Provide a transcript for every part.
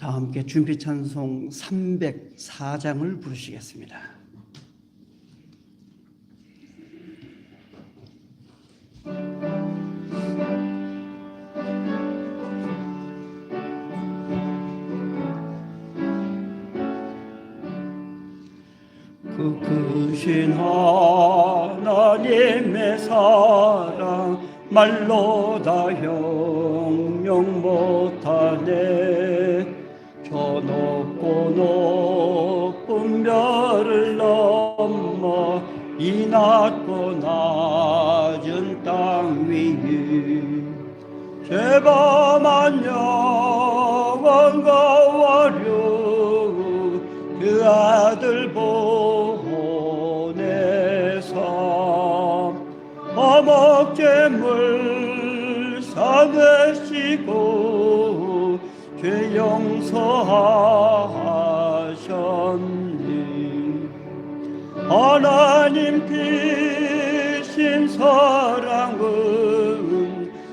다 함께 준비 찬송 304장을 부르시겠습니다. 그 크신 하나님의 사랑 말로 다 형용 못하네. 저 높고 높은 별을 넘어 이 낮고 낮은 땅 위에 죄범한 영혼과 와류 그 아들 보내사 어목죄물 사되시고 죄 용서하셨니. 하나님 크신 사랑은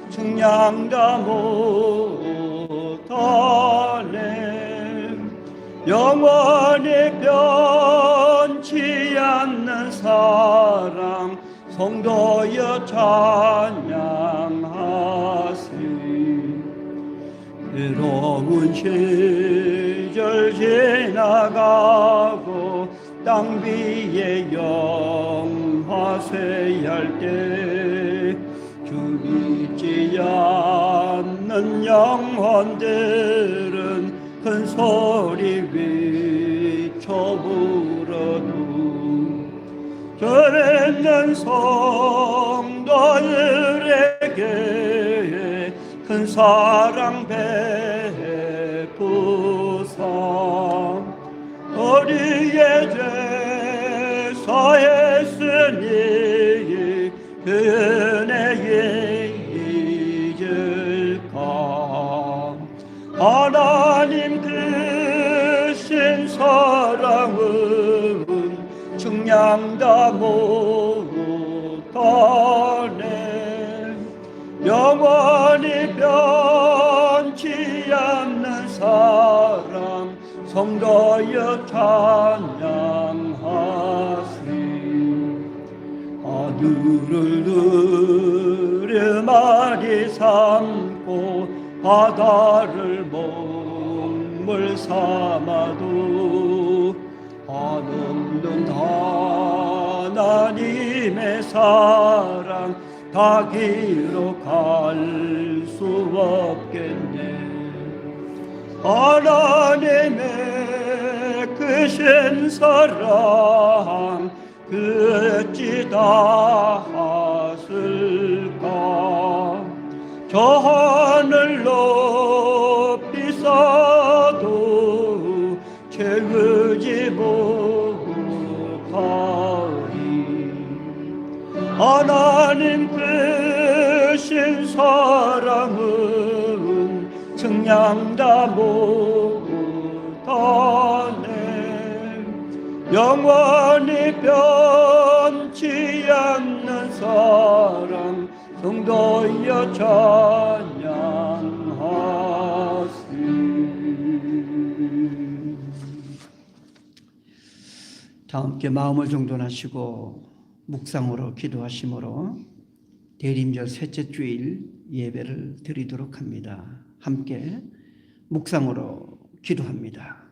측량다 못하네. 영원히 변치 않는 사랑 성도여 찬양하세. 괴로운 시절 지나가고 땅 위에 영화쇠할 때 주 믿지 않는 영혼들은 큰 소리 외쳐 부르도 저 있는 성도들에게 큰 사랑 베푸사 우리의 죄 사했으니 그 은혜에 잊을까. 하나님 크신 사랑은 측량다 못하네. 영원히 변치 않는 사랑 성도여 찬양하세. 하늘을 두루마리 삼고 바다를 먹물 삼아도 한없는 하나님의 사랑 다 기록할 수 없겠네. 하나님의 크신 사랑 그 어찌 다 하실까. 저 하늘 높이 쌓아도 채우지 못하리. 하나님 크신 사랑은 측량다 못하네. 영원히 변치 않는 사랑 성도여 찬양하세. 다 함께 마음을 정돈하시고 묵상으로 기도하심으로 대림절 셋째 주일 예배를 드리도록 합니다. 함께 묵상으로 기도합니다.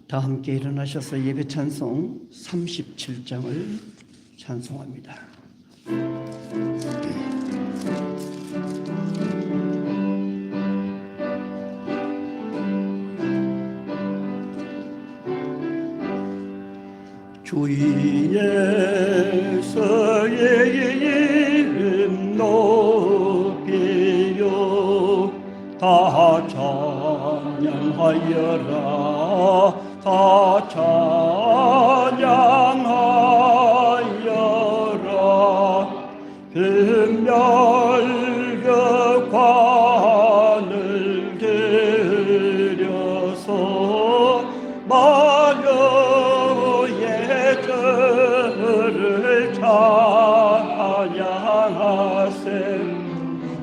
다 함께 일어나셔서 예배 찬송 37장을 찬송합니다. 주 예수의 이름 높이요 다 찬양하여라 다 찬양하여라 금멸격관을 들여서 마녀의 저를 찬양하세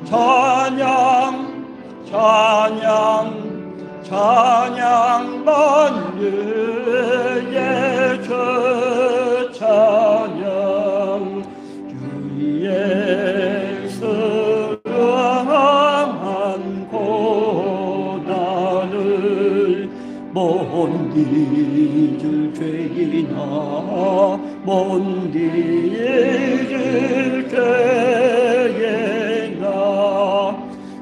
찬양 찬양 찬양 만유의 저 찬양 주의 사랑한 고난을 못 잊을 죄이나 못 잊을 죄이나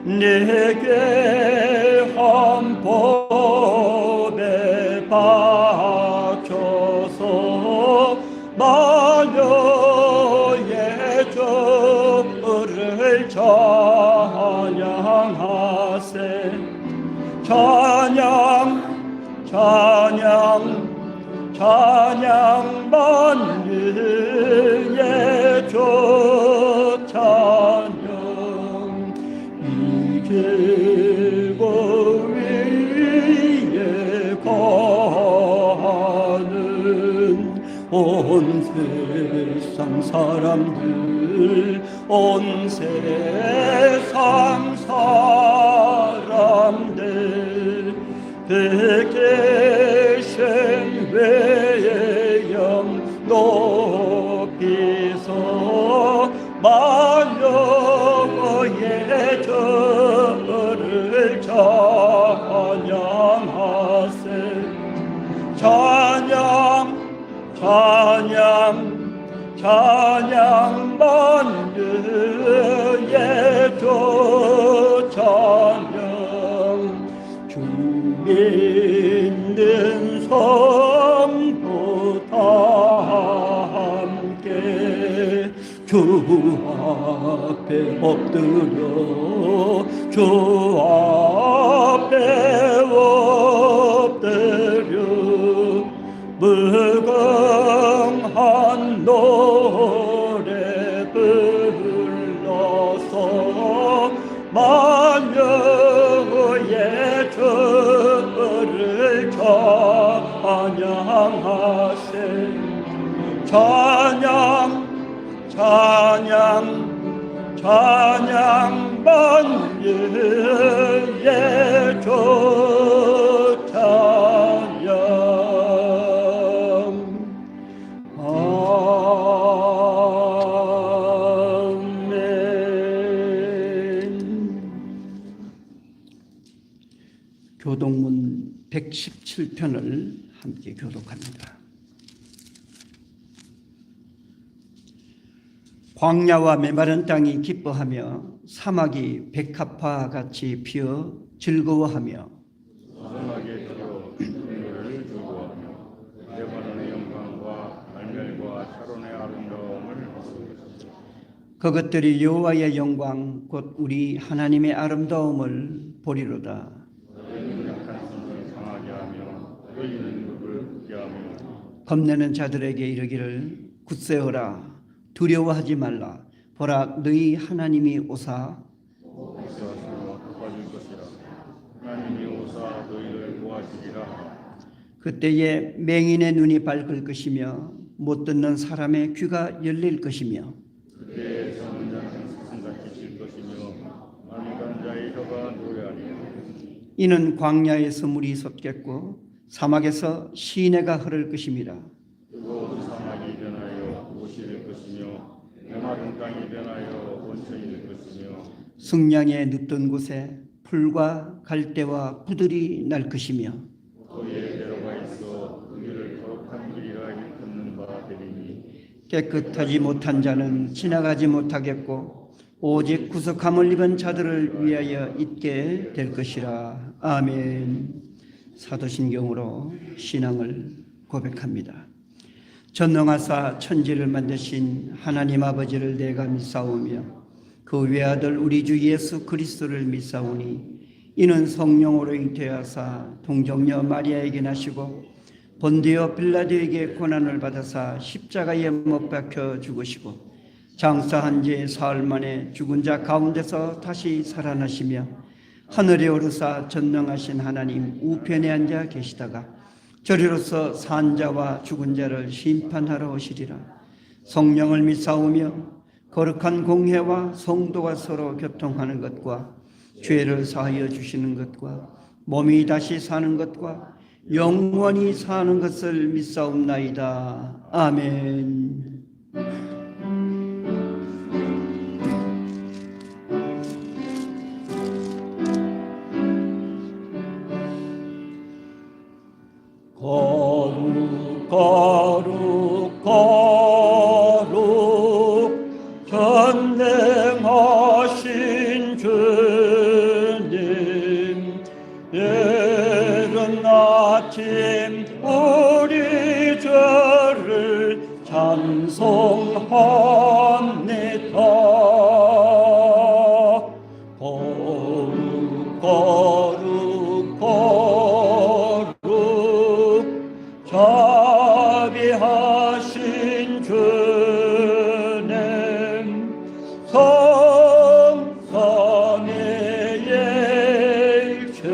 내게 한 법에 바쳐서 마녀의 저를 찬양하세 찬양 찬양 찬양 만유의 저 찬양 이제고 위에 가는 온 세상 사람들 온 세상 사람들 백계신 외의 영 높이서 마녀의 저를 찬양하세 찬양 찬양 찬양 만유의 저 찬양 주 믿는 성도 다 함께 주 앞에 엎드려 주 앞에 엎드려 무궁한 노래 불러서 마녀의 저를 찬양하세 찬양 찬양 찬양 만유의 저 찬양 교동문 117편을 함께 교독합니다. 광야와 메마른 땅이 기뻐하며 사막이 백합화 같이 피어 즐거워하며 사막에 피어 풍요를 즐거워하며 레바논의 영광과 알멜과 샤론의 아름다움을 보소서. 그것들이 여호와의 영광 곧 우리 하나님의 아름다움을 보리로다. 너희는 약한 손을 강하게 하며 너희는 흙을 굳게 하며 겁내는 자들에게 이르기를 굳세어라 두려워하지 말라 보라 너희 하나님이 오사 역사하시며 도와줄 것이라. 하나님이 오사 너희를 도와주리라. 그때에 맹인의 눈이 밝을 것이며 못 듣는 사람의 귀가 열릴 것이며 그때에 잠은 자는 사슴같이 칠 것이며 안익한 자의 혀가 노래하리라. 이는 광야에서 물이 솟겠고 사막에서 시내가 흐를 것임이라. 뜨거운 사막이 변하여 옷이 될 것이며 메마른 땅이 변하여 온천이 될 것이며 승량에 눕던 곳에 풀과 갈대와 부들이 날 것이며 거기에 내려가 있어 그 길을 거룩한 길이라 일컫는 바 되리니 깨끗하지 못한 자는 지나가지 못하겠고 오직 구속함을 입은 자들을 위하여 있게 될 것이라. 아멘. 사도신경으로 신앙을 고백합니다. 전능하사 천지를 만드신 하나님 아버지를 내가 믿사오며 그 외아들 우리 주 예수 그리스도를 믿사오니 이는 성령으로 잉태하사 동정녀 마리아에게 나시고 본디오 빌라도에게 고난을 받아사 십자가에 못 박혀 죽으시고 장사한 지 사흘 만에 죽은 자 가운데서 다시 살아나시며 하늘에 오르사 전능하신 하나님 우편에 앉아 계시다가 저리로서 산 자와 죽은 자를 심판하러 오시리라. 성령을 믿사오며 거룩한 공회와 성도가 서로 교통하는 것과 죄를 사하여 주시는 것과 몸이 다시 사는 것과 영원히 사는 것을 믿사옵나이다. 아멘. 거룩 거룩 거룩 전능하신 주님, 이른 아침 우리 죄를 찬송합니다. 거룩 거룩 거룩 자비하신 주님, 성삼의 일체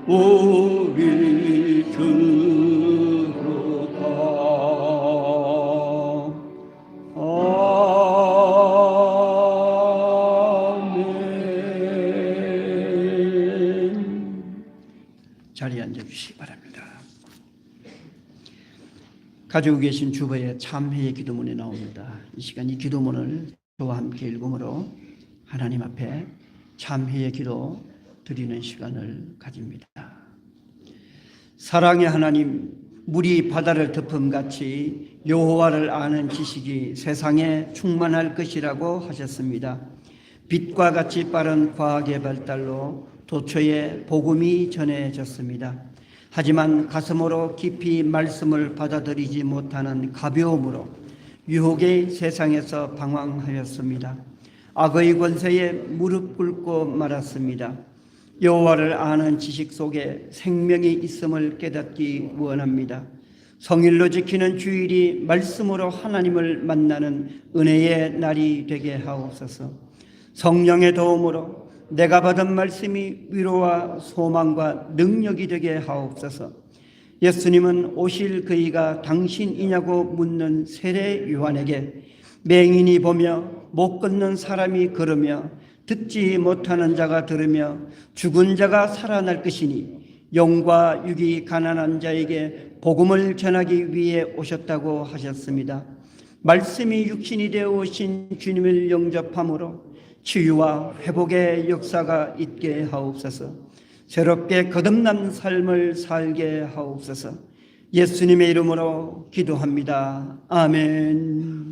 우리 주로다. 아멘. 자리에 앉아주시기 바랍니다. 가지고 계신 주보에 참회의 기도문이 나옵니다. 이 시간 이 기도문을 저와 함께 읽음으로 하나님 앞에 참회의 기도 드리는 시간을 가집니다. 사랑의 하나님, 물이 바다를 덮음같이 여호와를 아는 지식이 세상에 충만할 것이라고 하셨습니다. 빛과 같이 빠른 과학의 발달로 도처에 복음이 전해졌습니다. 하지만 가슴으로 깊이 말씀을 받아들이지 못하는 가벼움으로 유혹의 세상에서 방황하였습니다. 악의 권세에 무릎 꿇고 말았습니다. 여호와를 아는 지식 속에 생명이 있음을 깨닫기 원합니다. 성일로 지키는 주일이 말씀으로 하나님을 만나는 은혜의 날이 되게 하옵소서. 성령의 도움으로 내가 받은 말씀이 위로와 소망과 능력이 되게 하옵소서. 예수님은 오실 그이가 당신이냐고 묻는 세례 요한에게 맹인이 보며 못 걷는 사람이 걸으며 듣지 못하는 자가 들으며 죽은 자가 살아날 것이니 영과 육이 가난한 자에게 복음을 전하기 위해 오셨다고 하셨습니다. 말씀이 육신이 되어 오신 주님을 영접함으로 치유와 회복의 역사가 있게 하옵소서. 새롭게 거듭난 삶을 살게 하옵소서. 예수님의 이름으로 기도합니다. 아멘.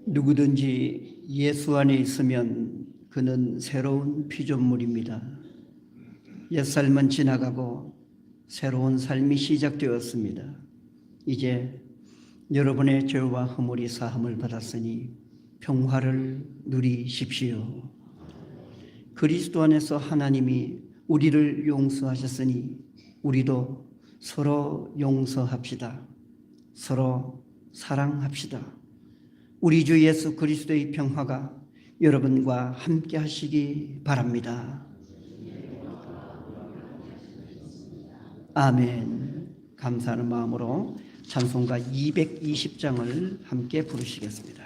누구든지 예수 안에 있으면 그는 새로운 피조물입니다. 옛삶은 지나가고 새로운 삶이 시작되었습니다. 이제 여러분의 죄와 허물이 사함을 받았으니 평화를 누리십시오. 그리스도 안에서 하나님이 우리를 용서하셨으니 우리도 서로 용서합시다. 서로 사랑합시다. 우리 주 예수 그리스도의 평화가 여러분과 함께 하시기 바랍니다. 아멘. 감사하는 마음으로 찬송가 220장을 함께 부르시겠습니다.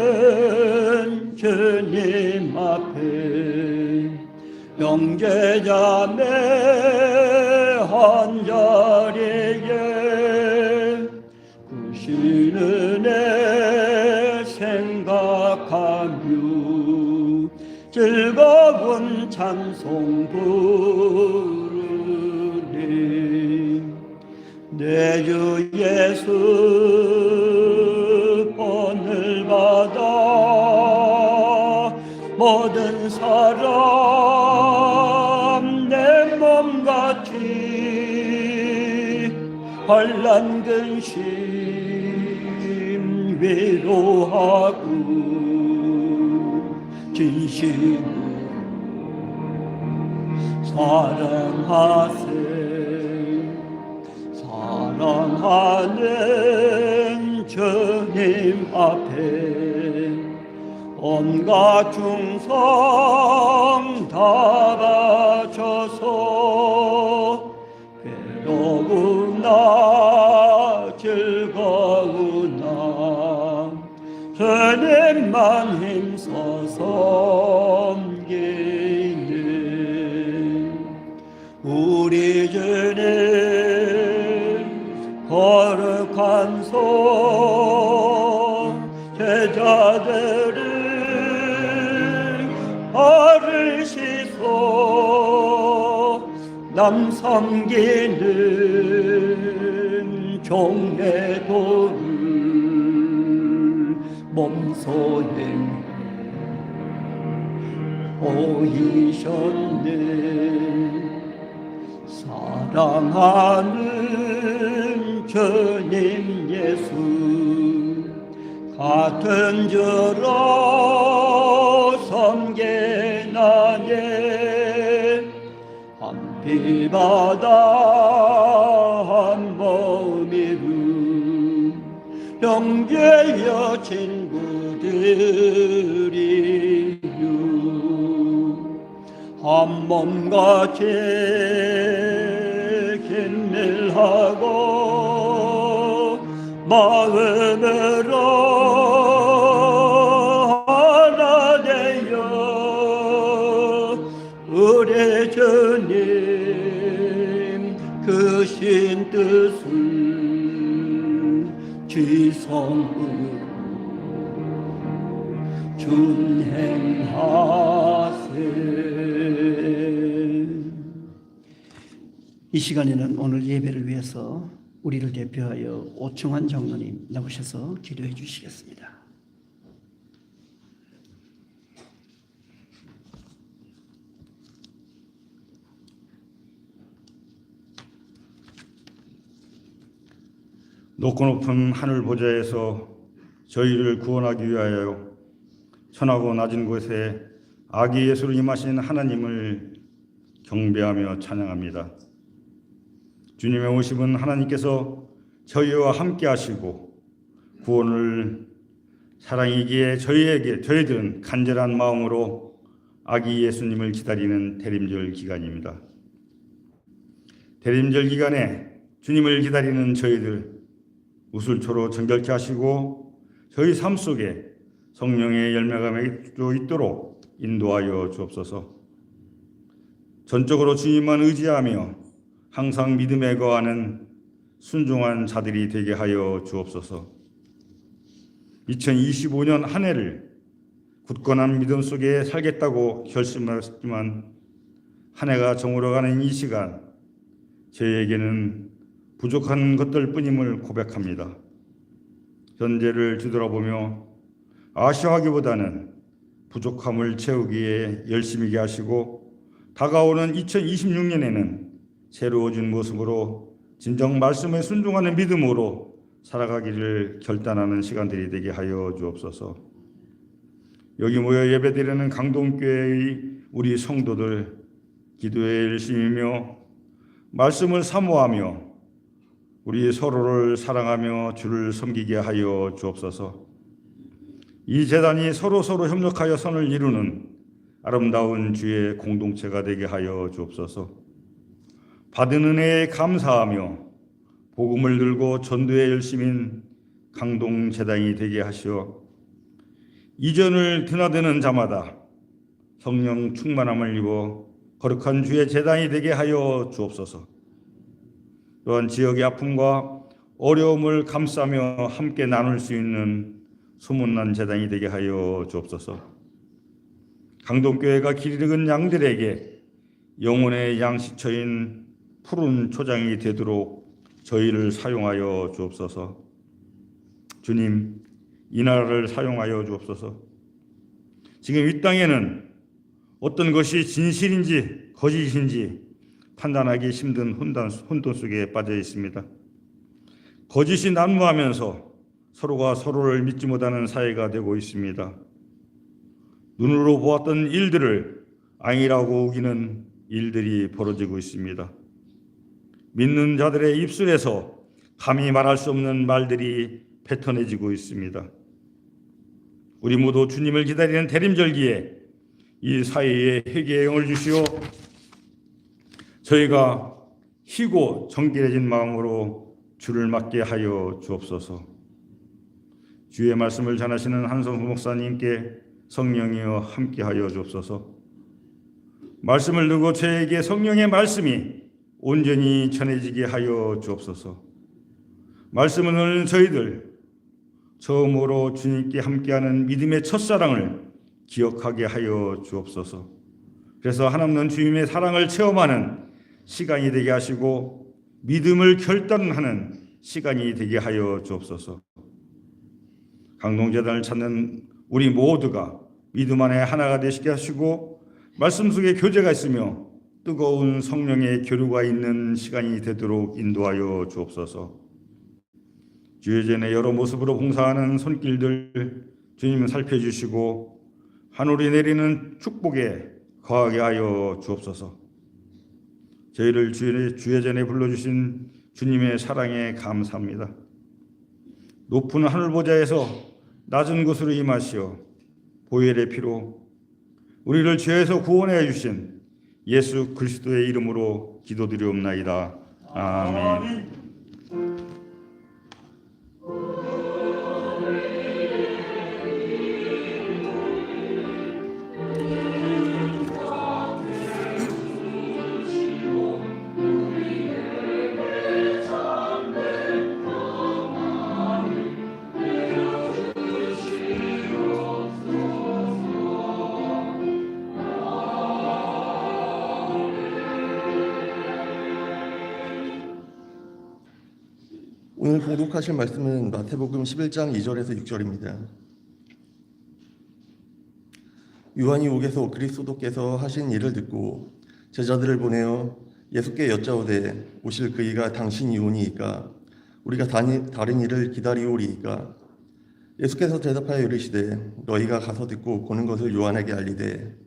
사랑하는 주님 앞에 형제자매 한자리에 구신 은혜 생각하며 즐거운 찬송 부르리. 내 주 예수 본을 받아 모든 사람 내 몸같이 환난 근심 위로하고 진심으로 사랑하세. 사랑하는 주님 앞에 온갖 충성 다 바쳐서 괴로우나 즐거우나 주님만 힘써 섬기는 우리 주님 거룩한 손 제자들을 바르시소. 남 섬기는 종의 도를 몸소 행해 보이셨네. 사랑하는 주님 예수 같은 주로 섬겨나네. 한 피바다 한 몸이루 형제여 친구들이유 한 몸같이 긴밀하고 마음으로 하나 되어 우리 주님 크신 뜻을 지성으로 준행하세. 이 시간에는 오늘 예배를 위해서 우리를 대표하여 오충환 장로님 나오셔서 기도해 주시겠습니다. 높고 높은 하늘 보좌에서 저희를 구원하기 위하여 천하고 낮은 곳에 아기 예수를 임하신 하나님을 경배하며 찬양합니다. 주님의 오심은 하나님께서 저희와 함께 하시고 구원을 사랑이기에 저희들은 간절한 마음으로 아기 예수님을 기다리는 대림절 기간입니다. 대림절 기간에 주님을 기다리는 저희들 우슬초로 정결케 하시고 저희 삶 속에 성령의 열매가 맺을 있도록 인도하여 주옵소서. 전적으로 주님만 의지하며 항상 믿음에 거하는 순종한 자들이 되게 하여 주옵소서. 2025년 한 해를 굳건한 믿음 속에 살겠다고 결심했지만 한 해가 저물어가는 이 시간 저희에게는 부족한 것들 뿐임을 고백합니다. 현재를 뒤돌아보며 아쉬워하기보다는 부족함을 채우기에 열심히게 하시고 다가오는 2026년에는 새로워진 모습으로 진정 말씀에 순종하는 믿음으로 살아가기를 결단하는 시간들이 되게 하여 주옵소서. 여기 모여 예배드리는 강동교회의 우리 성도들 기도에 열심이며 말씀을 사모하며 우리 서로를 사랑하며 주를 섬기게 하여 주옵소서. 이 재단이 서로 협력하여 선을 이루는 아름다운 주의 공동체가 되게 하여 주옵소서. 받은 은혜에 감사하며 복음을 들고 전도에 열심인 강동재단이 되게 하시어 이전을 드나드는 자마다 성령 충만함을 입어 거룩한 주의 재단이 되게 하여 주옵소서. 또한 지역의 아픔과 어려움을 감싸며 함께 나눌 수 있는 소문난 재단이 되게 하여 주옵소서. 강동교회가 길 잃은 양들에게 영혼의 양식처인 푸른 초장이 되도록 저희를 사용하여 주옵소서. 주님, 이 나라를 사용하여 주옵소서. 지금 이 땅에는 어떤 것이 진실인지 거짓인지 판단하기 힘든 혼돈 속에 빠져 있습니다. 거짓이 난무하면서 서로가 서로를 믿지 못하는 사회가 되고 있습니다. 눈으로 보았던 일들을 아니라고 우기는 일들이 벌어지고 있습니다. 믿는 자들의 입술에서 감히 말할 수 없는 말들이 뱉어내지고 있습니다. 우리 모두 주님을 기다리는 대림절기에 이 사회에 회개의 영을 주시오 저희가 희고 정결해진 마음으로 주를 맡게 하여 주옵소서. 주의 말씀을 전하시는 한성수 목사님께 성령이여 함께하여 주옵소서. 말씀을 듣고 저에게 성령의 말씀이 온전히 전해지게 하여 주옵소서. 말씀을 듣는 저희들 처음으로 주님께 함께하는 믿음의 첫사랑을 기억하게 하여 주옵소서. 그래서 한없는 주님의 사랑을 체험하는 시간이 되게 하시고 믿음을 결단하는 시간이 되게 하여 주옵소서. 강동재단을 찾는 우리 모두가 믿음 안에 하나가 되시게 하시고 말씀 속에 교제가 있으며 뜨거운 성령의 교류가 있는 시간이 되도록 인도하여 주옵소서. 주의전의 여러 모습으로 봉사하는 손길들 주님 살펴주시고 하늘이 내리는 축복에 거하게 하여 주옵소서. 저희를 주의 전에 불러주신 주님의 사랑에 감사합니다. 높은 하늘 보좌에서 낮은 곳으로 임하시어 보혈의 피로 우리를 죄에서 구원해 주신 예수 그리스도의 이름으로 기도드리옵나이다. 아멘. 오늘 봉독하실 말씀은 마태복음 11장 2절에서 6절입니다. 요한이 옥에서 그리스도께서 하신 일을 듣고 제자들을 보내어 예수께 여짜오되 오실 그이가 당신이 오니이까 우리가 다른 일을 기다리오리이까. 예수께서 대답하여 이르시되 너희가 가서 듣고 보는 것을 요한에게 알리되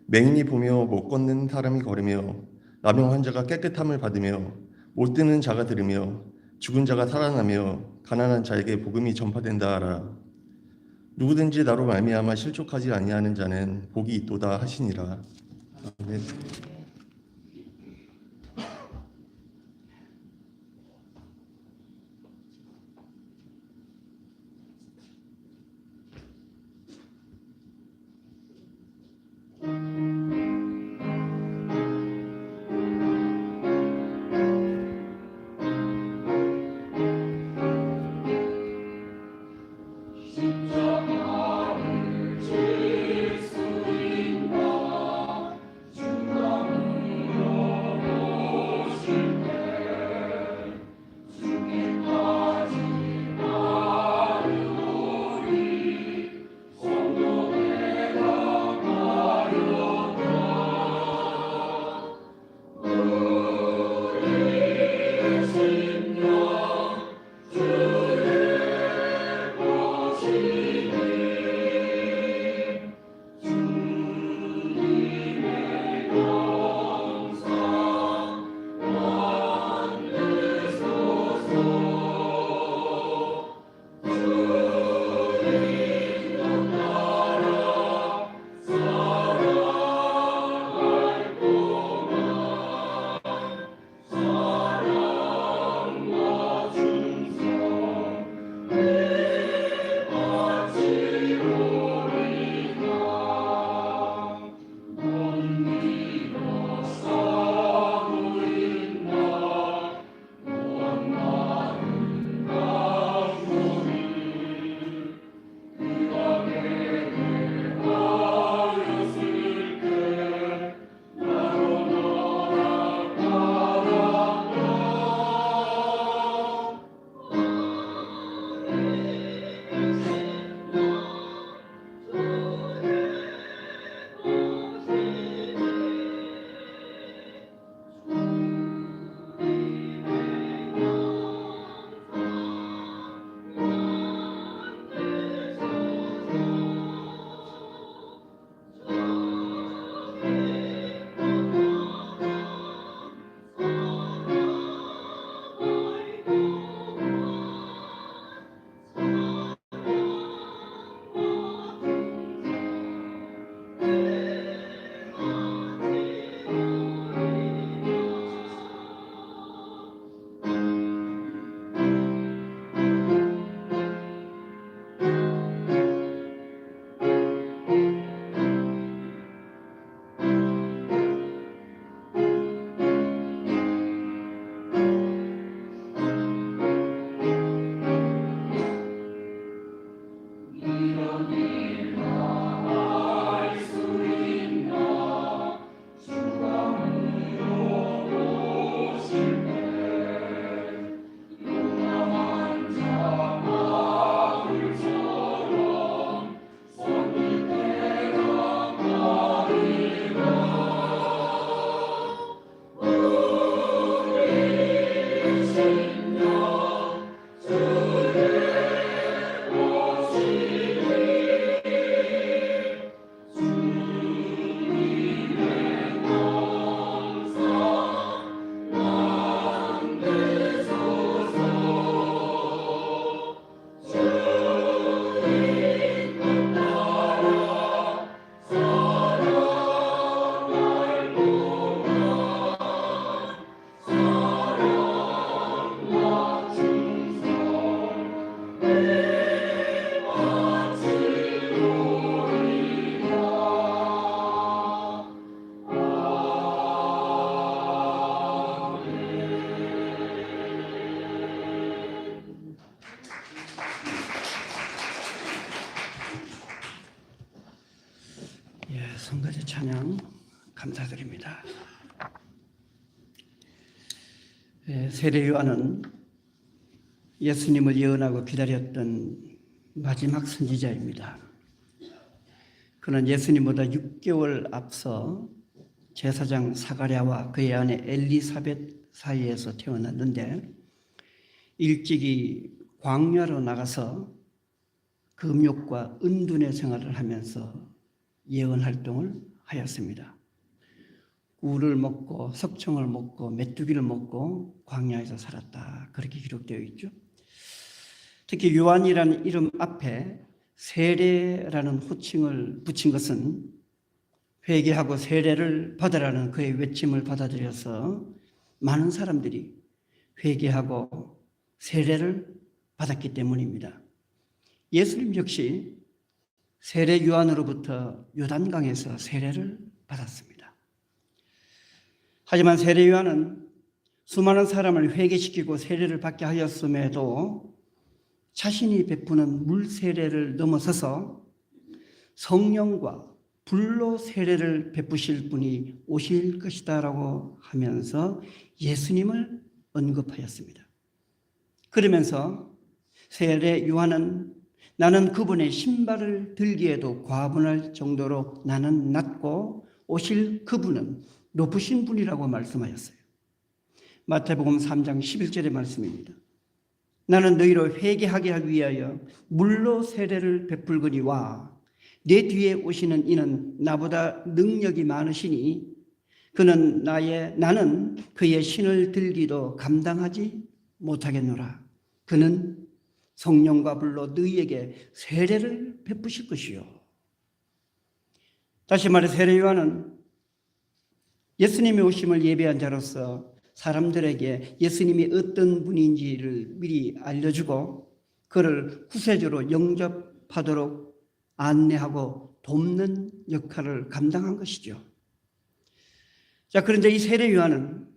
맹인이 보며 못 걷는 사람이 걸으며 나병 환자가 깨끗함을 받으며 못 듣는 자가 들으며 죽은 자가 살아나며 가난한 자에게 복음이 전파된다 하라. 누구든지 나로 말미암아 실족하지 아니하는 자는 복이 있도다 하시니라. 아멘. 십자가를 질 수 있나 주가 성가대 찬양 감사드립니다. 세례 요한은 예수님을 예언하고 기다렸던 마지막 선지자입니다. 그는 예수님보다 6개월 앞서 제사장 사가랴와 그의 아내 엘리사벳 사이에서 태어났는데 일찍이 광야로 나가서 금욕과 은둔의 생활을 하면서 예언 활동을 하였습니다. 꿀을 먹고 석청을 먹고 메뚜기를 먹고 광야에서 살았다. 그렇게 기록되어 있죠. 특히 요한이라는 이름 앞에 세례라는 호칭을 붙인 것은 회개하고 세례를 받으라는 그의 외침을 받아들여서 많은 사람들이 회개하고 세례를 받았기 때문입니다. 예수님 역시 세례 요한으로부터 요단강에서 세례를 받았습니다. 하지만 세례 요한은 수많은 사람을 회개시키고 세례를 받게 하였음에도 자신이 베푸는 물 세례를 넘어서서 성령과 불로 세례를 베푸실 분이 오실 것이다라고 하면서 예수님을 언급하였습니다. 그러면서 세례 요한은 나는 그분의 신발을 들기에도 과분할 정도로 나는 낮고 오실 그분은 높으신 분이라고 말씀하였어요. 마태복음 3장 11절의 말씀입니다. 나는 너희로 회개하게 하기 위하여 물로 세례를 베풀거니와 내 뒤에 오시는 이는 나보다 능력이 많으시니 나는 그의 신을 들기도 감당하지 못하겠노라. 그는 성령과 불로 너희에게 세례를 베푸실 것이요. 다시 말해 세례 요한은 예수님의 오심을 예배한 자로서 사람들에게 예수님이 어떤 분인지를 미리 알려주고 그를 구세주로 영접하도록 안내하고 돕는 역할을 감당한 것이죠. 자, 그런데 이 세례 요한은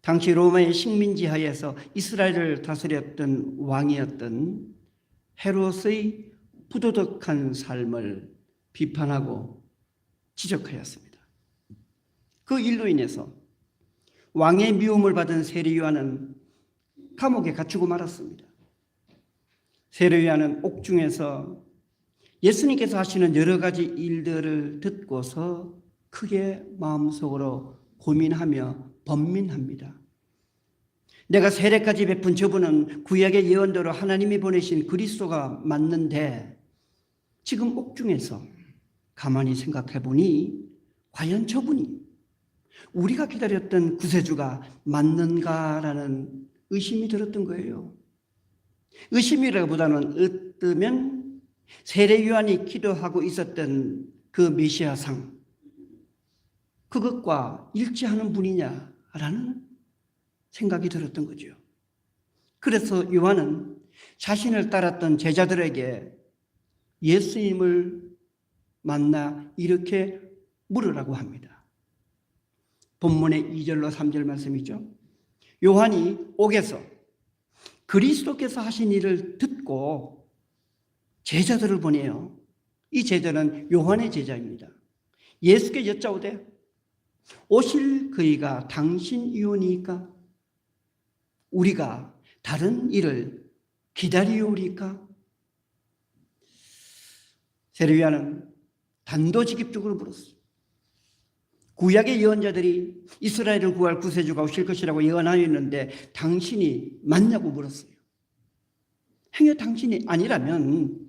당시 로마의 식민지 하에서 이스라엘을 다스렸던 왕이었던 헤롯의 부도덕한 삶을 비판하고 지적하였습니다. 그 일로 인해서 왕의 미움을 받은 세례 요한은 감옥에 갇히고 말았습니다. 세례 요한은 옥중에서 예수님께서 하시는 여러 가지 일들을 듣고서 크게 마음속으로 고민하며 번민합니다. 내가 세례까지 베푼 저분은 구약의 예언대로 하나님이 보내신 그리스도가 맞는데 지금 옥중에서 가만히 생각해 보니 과연 저분이 우리가 기다렸던 구세주가 맞는가라는 의심이 들었던 거예요. 의심이라기보다는 어쩌면 세례 요한이 기도하고 있었던 그 메시아상 그것과 일치하는 분이냐라는 생각이 들었던 거죠. 그래서 요한은 자신을 따랐던 제자들에게 예수님을 만나 이렇게 물으라고 합니다. 본문의 2절로 3절 말씀이죠. 요한이 옥에서 그리스도께서 하신 일을 듣고 제자들을 보내요. 이 제자는 요한의 제자입니다. 예수께 여짜오되 오실 그이가 당신이오니까 우리가 다른 일을 기다리오리까? 세례 요한은 단도직입적으로 물었어요. 구약의 예언자들이 이스라엘을 구할 구세주가 오실 것이라고 예언하였는데 당신이 맞냐고 물었어요. 행여 당신이 아니라면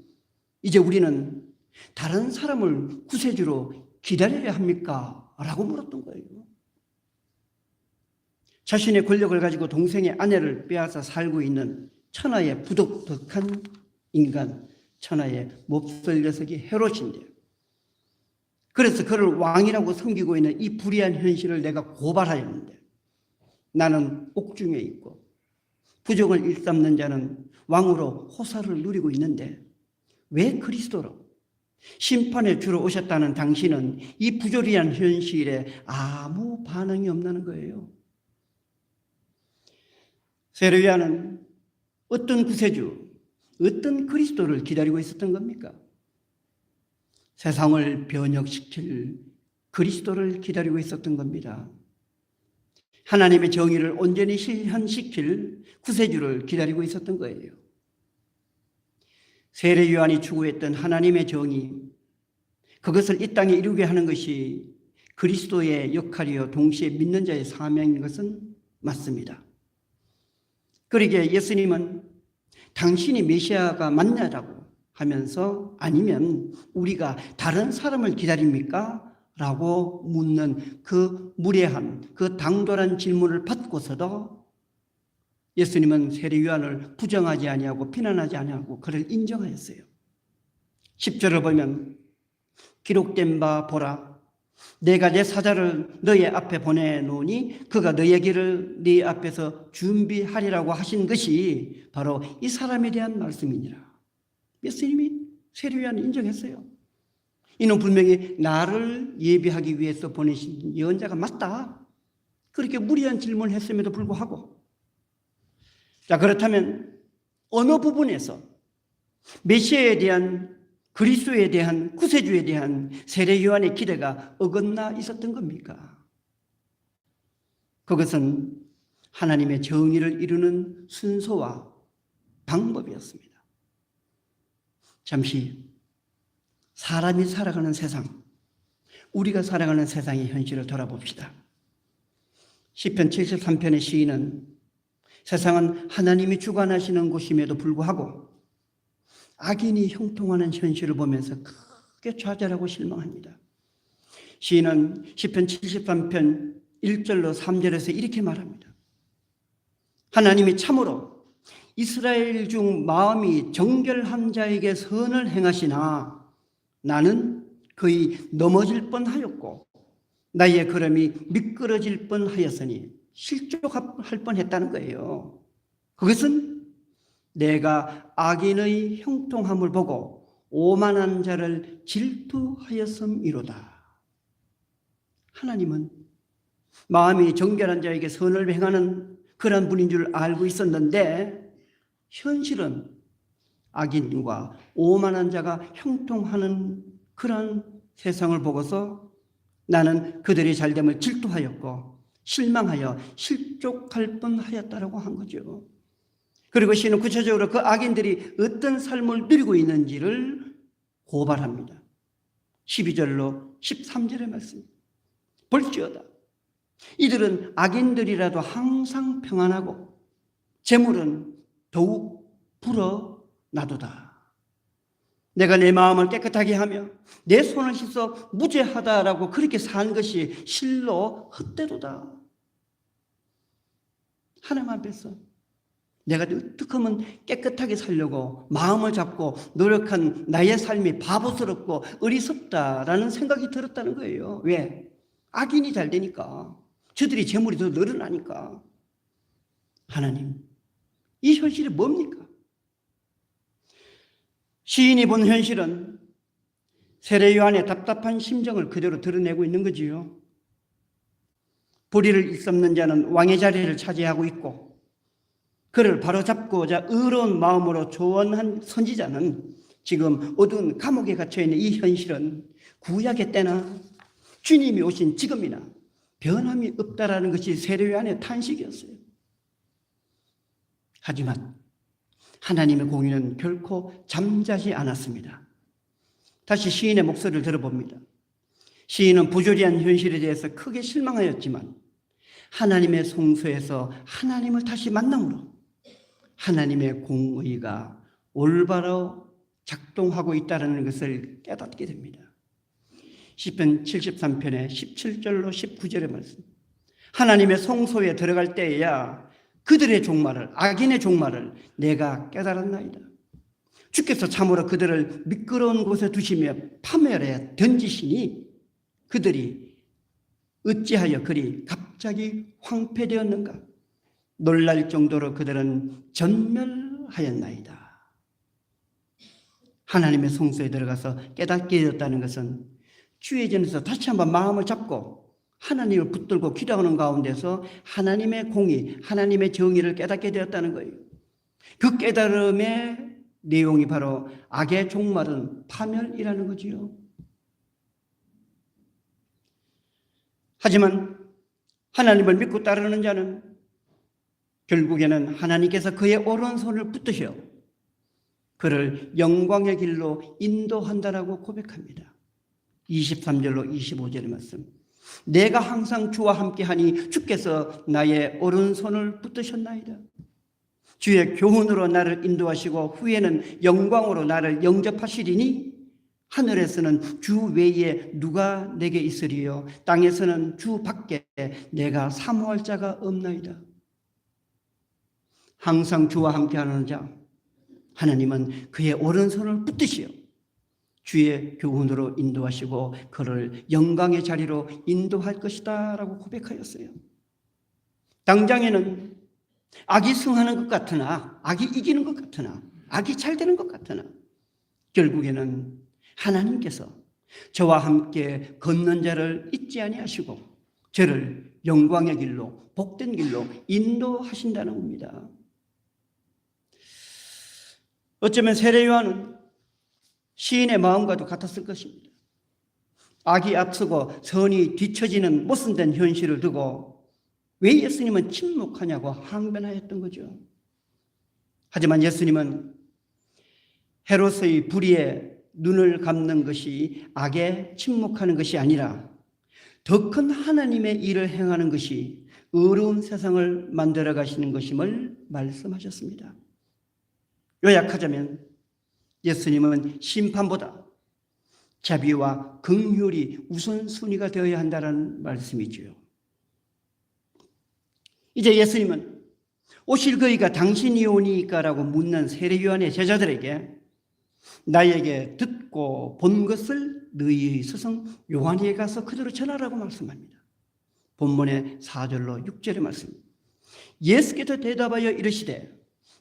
이제 우리는 다른 사람을 구세주로 기다려야 합니까? 라고 물었던 거예요. 자신의 권력을 가지고 동생의 아내를 빼앗아 살고 있는 천하의 부독덕한 인간, 천하의 몹쓸 녀석이 헤롯인데 그래서 그를 왕이라고 섬기고 있는 이 불의한 현실을 내가 고발하였는데 나는 옥중에 있고 부족을 일삼는 자는 왕으로 호사를 누리고 있는데 왜 그리스도로 심판의 주로 오셨다는 당신은 이 부조리한 현실에 아무 반응이 없는 거예요. 세례 요한은 어떤 구세주, 어떤 그리스도를 기다리고 있었던 겁니까? 세상을 변혁시킬 그리스도를 기다리고 있었던 겁니다. 하나님의 정의를 온전히 실현시킬 구세주를 기다리고 있었던 거예요. 세례 요한이 추구했던 하나님의 정의, 그것을 이 땅에 이루게 하는 것이 그리스도의 역할이요 동시에 믿는 자의 사명인 것은 맞습니다. 그러기에 예수님은 당신이 메시아가 맞냐라고 하면서 아니면 우리가 다른 사람을 기다립니까? 라고 묻는 그 무례한, 그 당돌한 질문을 받고서도 예수님은 세례 요한을 부정하지 아니하고 비난하지 아니하고 그를 인정하였어요. 10절을 보면 기록된 바 보라, 내가 내 사자를 너희 앞에 보내노니 그가 너희 길을 네 앞에서 준비하리라고 하신 것이 바로 이 사람에 대한 말씀이니라. 예수님이 세례 요한을 인정했어요. 이는 분명히 나를 예비하기 위해서 보내신 예언자가 맞다. 그렇게 무리한 질문을 했음에도 불구하고, 자, 그렇다면 어느 부분에서 메시아에 대한, 그리스도에 대한, 구세주에 대한 세례 요한의 기대가 어긋나 있었던 겁니까? 그것은 하나님의 정의를 이루는 순서와 방법이었습니다. 잠시 사람이 살아가는 세상, 우리가 살아가는 세상의 현실을 돌아봅시다. 시편 73편의 시인은 세상은 하나님이 주관하시는 곳임에도 불구하고 악인이 형통하는 현실을 보면서 크게 좌절하고 실망합니다. 시인은 시편 73편 1절로 3절에서 이렇게 말합니다. 하나님이 참으로 이스라엘 중 마음이 정결한 자에게 선을 행하시나 나는 거의 넘어질 뻔하였고 나의 걸음이 미끄러질 뻔하였으니 실족할 뻔했다는 거예요. 그것은 내가 악인의 형통함을 보고 오만한 자를 질투하였음이로다. 하나님은 마음이 정결한 자에게 선을 행하는 그런 분인 줄 알고 있었는데 현실은 악인과 오만한 자가 형통하는 그런 세상을 보고서 나는 그들의 잘됨을 질투하였고 실망하여 실족할 뻔하였다라고 한 거죠. 그리고 시는 구체적으로 그 악인들이 어떤 삶을 누리고 있는지를 고발합니다. 12절로 13절의 말씀. 볼지어다. 이들은 악인들이라도 항상 평안하고 재물은 더욱 불어나도다. 내가 내 마음을 깨끗하게 하며 내 손을 씻어 무죄하다라고 그렇게 산 것이 실로 헛되도다. 하나님 앞에서 내가 어떻게 하면 깨끗하게 살려고 마음을 잡고 노력한 나의 삶이 바보스럽고 어리석다라는 생각이 들었다는 거예요. 왜? 악인이 잘 되니까. 저들이 재물이 더 늘어나니까. 하나님, 이 현실이 뭡니까? 시인이 본 현실은 세례 요한의 답답한 심정을 그대로 드러내고 있는 거지요. 불의를 일삼는 자는 왕의 자리를 차지하고 있고 그를 바로잡고자 의로운 마음으로 조언한 선지자는 지금 어두운 감옥에 갇혀있는 이 현실은 구약의 때나 주님이 오신 지금이나 변함이 없다라는 것이 세례 요한의 탄식이었어요. 하지만 하나님의 공의는 결코 잠자지 않았습니다. 다시 시인의 목소리를 들어봅니다. 시인은 부조리한 현실에 대해서 크게 실망하였지만 하나님의 성소에서 하나님을 다시 만남으로 하나님의 공의가 올바로 작동하고 있다는 것을 깨닫게 됩니다. 시편 73편의 17절로 19절의 말씀. 하나님의 성소에 들어갈 때에야 그들의 종말을, 악인의 종말을 내가 깨달았나이다. 주께서 참으로 그들을 미끄러운 곳에 두시며 파멸에 던지시니 그들이 어찌하여 그리 갑자기 황폐되었는가? 놀랄 정도로 그들은 전멸하였나이다. 하나님의 성소에 들어가서 깨닫게 되었다는 것은 주의 전에서 다시 한번 마음을 잡고 하나님을 붙들고 기도하는 가운데서 하나님의 공의, 하나님의 정의를 깨닫게 되었다는 거예요. 그 깨달음의 내용이 바로 악의 종말은 파멸이라는 거지요. 하지만 하나님을 믿고 따르는 자는 결국에는 하나님께서 그의 오른손을 붙드셔 그를 영광의 길로 인도한다라고 고백합니다. 23절로 25절의 말씀. 내가 항상 주와 함께하니 주께서 나의 오른손을 붙드셨나이다. 주의 교훈으로 나를 인도하시고 후에는 영광으로 나를 영접하시리니 하늘에서는 주 외에 누가 내게 있으리요 땅에서는 주 밖에 내가 사모할 자가 없나이다. 항상 주와 함께하는 자 하나님은 그의 오른손을 붙드시어 주의 교훈으로 인도하시고 그를 영광의 자리로 인도할 것이다 라고 고백하였어요. 당장에는 악이 승하는 것 같으나 악이 이기는 것 같으나 악이 잘 되는 것 같으나 결국에는 하나님께서 저와 함께 걷는 자를 잊지 아니하시고 저를 영광의 길로 복된 길로 인도하신다는 겁니다. 어쩌면 세례 요한은 시인의 마음과도 같았을 것입니다. 악이 앞서고 선이 뒤처지는 모순된 현실을 두고 왜 예수님은 침묵하냐고 항변하였던 거죠. 하지만 예수님은 헤롯의 불의에 눈을 감는 것이 악에 침묵하는 것이 아니라 더 큰 하나님의 일을 행하는 것이 어려운 세상을 만들어 가시는 것임을 말씀하셨습니다. 요약하자면 예수님은 심판보다 자비와 긍휼이 우선순위가 되어야 한다는 말씀이지요. 이제 예수님은 오실 그이가 당신이 오니까라고 묻는 세례 요한의 제자들에게 나에게 듣고 본 것을 너희의 스승 요한에게 가서 그대로 전하라고 말씀합니다. 본문의 4절로 6절의 말씀. 예수께서 대답하여 이르시되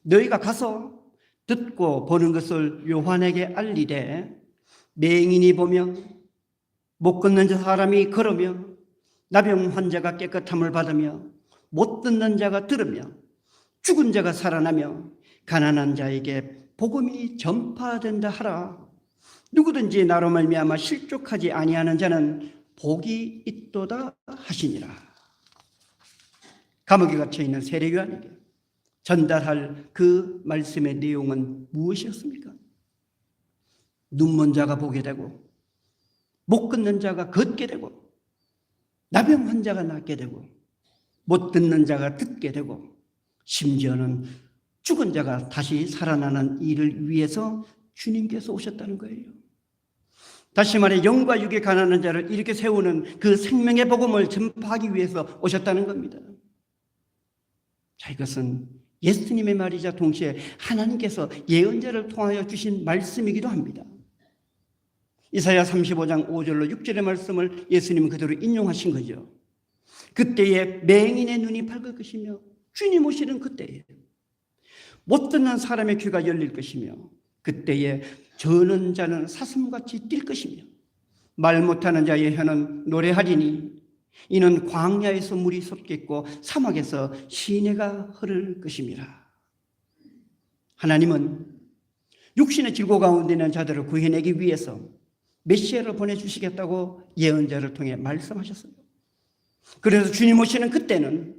너희가 가서 듣고 보는 것을 요한에게 알리되 맹인이 보며 못 걷는 사람이 걸으며 나병 환자가 깨끗함을 받으며 못 듣는 자가 들으며 죽은 자가 살아나며 가난한 자에게 복음이 전파된다 하라. 누구든지 나로 말미암아 실족하지 아니하는 자는 복이 있도다 하시니라. 감옥에 갇혀 있는 세례 요한에게 전달할 그 말씀의 내용은 무엇이었습니까? 눈먼 자가 보게 되고 못 걷는 자가 걷게 되고 나병 환자가 낫게 되고 못 듣는 자가 듣게 되고 심지어는 죽은 자가 다시 살아나는 일을 위해서 주님께서 오셨다는 거예요. 다시 말해 영과 육에 가난한 자를 이렇게 세우는 그 생명의 복음을 전파하기 위해서 오셨다는 겁니다. 자, 이것은 예수님의 말이자 동시에 하나님께서 예언자를 통하여 주신 말씀이기도 합니다. 이사야 35장 5절로 6절의 말씀을 예수님은 그대로 인용하신 거죠. 그때에 맹인의 눈이 밝을 것이며 주님 오시는 그때에 못 듣는 사람의 귀가 열릴 것이며 그때에 저는 자는 사슴같이 뛸 것이며 말 못하는 자의 혀는 노래하리니 이는 광야에서 물이 솟겠고 사막에서 시내가 흐를 것임이라. 하나님은 육신의 질고 가운데 있는 자들을 구해내기 위해서 메시아를 보내주시겠다고 예언자를 통해 말씀하셨어요. 그래서 주님 오시는 그때는